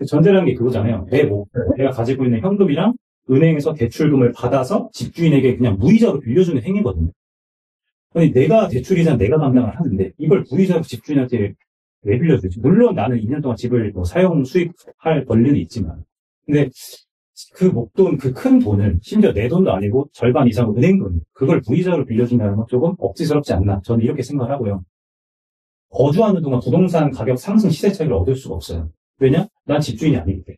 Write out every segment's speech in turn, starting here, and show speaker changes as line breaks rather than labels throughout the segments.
전세라는 게 그거잖아요. 내가 가지고 있는 현금이랑 은행에서 대출금을 받아서 집주인에게 그냥 무이자로 빌려주는 행위거든요. 아니, 내가 대출이자 내가 감당을 하는데 이걸 무이자로 집주인한테 왜 빌려주지? 물론 나는 2년 동안 집을 사용 수익할 권리는 있지만, 근데 그 목돈, 그 큰 돈을, 심지어 내 돈도 아니고 절반 이상은 은행 돈, 그걸 무이자로 빌려준다는 건 조금 억지스럽지 않나. 저는 이렇게 생각을 하고요. 거주하는 동안 부동산 가격 상승 시세 차익을 얻을 수가 없어요. 왜냐? 난 집주인이 아니기 때문에.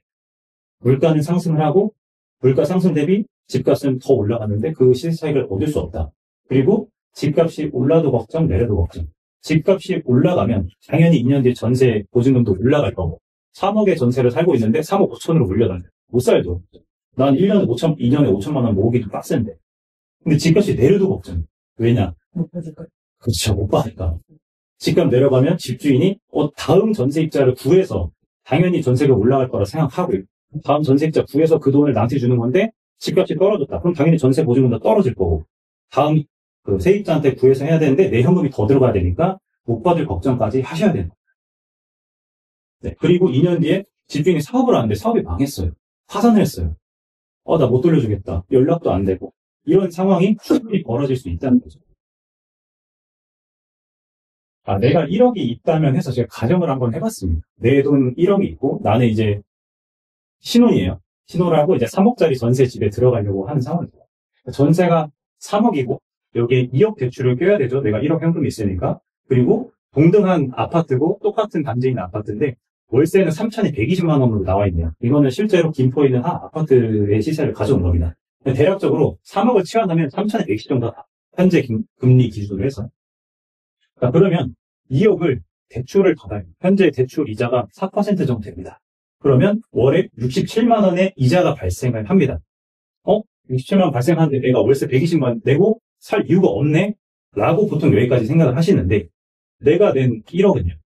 물가는 상승을 하고, 물가 상승 대비 집값은 더 올라가는데 그 시세 차익을 얻을 수 없다. 그리고 집값이 올라도 걱정, 내려도 걱정. 집값이 올라가면 당연히 2년 뒤에 전세 보증금도 올라갈 거고, 3억의 전세를 살고 있는데 3억 5천으로 물려달래. 못 살죠. 난 1년에 2년에 5천만 원 모으기도 빡센데. 근데 집값이 내려도 걱정. 왜냐?
못 받을까?
그렇죠. 못 받을까. 집값 내려가면 집주인이 다음 전세입자를 구해서 당연히 전세가 올라갈 거라 생각하고, 다음 전세입자 구해서 그 돈을 나한테 주는 건데 집값이 떨어졌다. 그럼 당연히 전세 보증금도 떨어질 거고, 다음 그 세입자한테 구해서 해야 되는데 내 현금이 더 들어가야 되니까 못 받을 걱정까지 하셔야 되는 거예요. 네. 그리고 2년 뒤에 집주인이 사업을 하는데 사업이 망했어요. 파산을 했어요. 나 못 돌려주겠다. 연락도 안 되고. 이런 상황이 충분히 벌어질 수 있다는 거죠. 내가 1억이 있다면 해서 제가 가정을 한번 해봤습니다. 내 돈 1억이 있고 나는 이제 신혼이에요. 신혼을 하고 이제 3억짜리 전세 집에 들어가려고 하는 상황이에요. 전세가 3억이고 여기에 2억 대출을 껴야 되죠. 내가 1억 현금이 있으니까. 그리고 동등한 아파트고 똑같은 단지에 있는 아파트인데 월세는 3,120만 원으로 나와 있네요. 이거는 실제로 김포에 있는 한 아파트의 시세를 가져온 겁니다. 대략적으로 3억을 치환하면 3,120 정도다. 현재 금리 기준으로 해서. 그러면 2억을 대출을 받아요. 현재 대출 이자가 4% 정도 됩니다. 그러면 월에 67만 원의 이자가 발생을 합니다. 67만 원 발생하는데 내가 월세 120만 원 내고 살 이유가 없네? 라고 보통 여기까지 생각을 하시는데, 내가 낸 1억은요.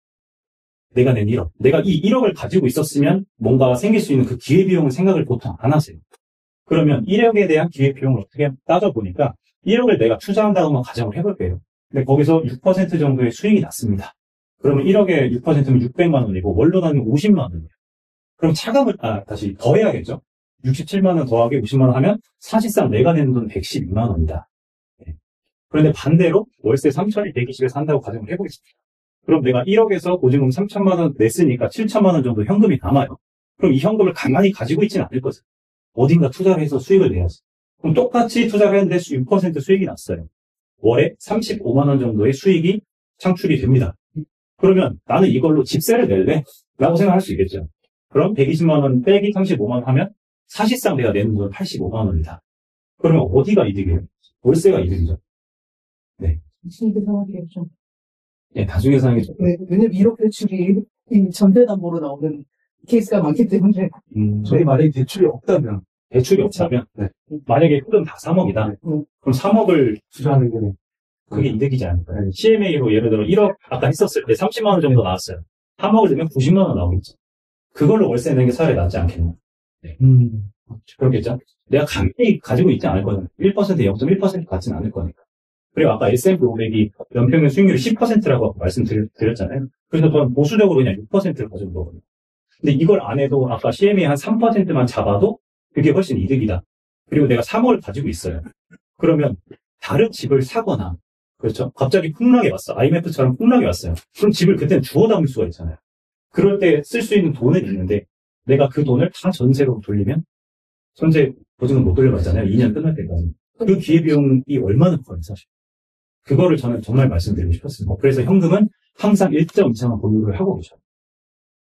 내가 낸 1억. 내가 이 1억을 가지고 있었으면 뭔가 생길 수 있는 그 기회비용을 생각을 보통 안 하세요. 그러면 1억에 대한 기회비용을 어떻게 따져보니까 1억을 내가 투자한다고만 가정을 해볼게요. 근데 거기서 6% 정도의 수익이 났습니다. 그러면 1억에 6%면 600만 원이고 원로 나누면 50만 원이에요. 그럼 차감을 다시 더해야겠죠. 67만 원 더하기 50만 원 하면 사실상 내가 내는 돈 112만 원이다. 네. 그런데 반대로 월세 3,120에 산다고 가정을 해보겠습니다. 그럼 내가 1억에서 보증금 3천만 원 냈으니까 7천만 원 정도 현금이 남아요. 그럼 이 현금을 가만히 가지고 있지는 않을 거죠. 어딘가 투자를 해서 수익을 내야지. 그럼 똑같이 투자를 했는데 6% 수익이 났어요. 월에 35만 원 정도의 수익이 창출이 됩니다. 그러면 나는 이걸로 집세를 낼래? 라고 생각할 수 있겠죠. 그럼 120만 원 빼기 35만 원 하면 사실상 내가 내는 돈 85만 원이다. 그러면 어디가 이득이에요? 월세가 이득이죠. 네.
나중에 계산하기겠죠.
네, 나중에 계산하기죠.
네, 왜냐면 1억 대출이 전세담보로 나오는 케이스가 많기 때문에.
저희 만약에 대출이 없다면,
네. 만약에 흐름 다 3억이다. 그럼 3억을
투자하는 게,
그게 이득이지 않을까요? CMA로 예를 들어 1억 아까 했었을 때 30만 원 정도 나왔어요. 3억을 내면 90만 원 나오겠죠. 그걸로 월세 내는 게 차라리 낫지 않겠나. 네. 그렇겠죠? 내가 감히 가지고 있지 않을 거잖아요. 1%, 0.1% 같지는 않을 거니까. 그리고 아까 S&P 500이 연평균 수익률이 10%라고 말씀드렸잖아요. 그래서 저는 보수적으로 그냥 6%를 가지고 거거든요. 근데 이걸 안 해도 아까 CMA 한 3%만 잡아도 그게 훨씬 이득이다. 그리고 내가 3억을 가지고 있어요. 그러면 다른 집을 사거나, 그렇죠? 갑자기 풍락이 왔어. IMF처럼 풍락이 왔어요. 그럼 집을 그때는 주워 담을 수가 있잖아요. 그럴 때 쓸 수 있는 돈은 있는데 내가 그 돈을 다 전세로 돌리면 전세 보증금 못 돌려받잖아요. 2년 끝날 때까지. 그 기회비용이 얼마나 커요, 사실. 그거를 저는 정말 말씀드리고 싶었어요. 그래서 현금은 항상 1.2차만 보유를 하고 계셔요.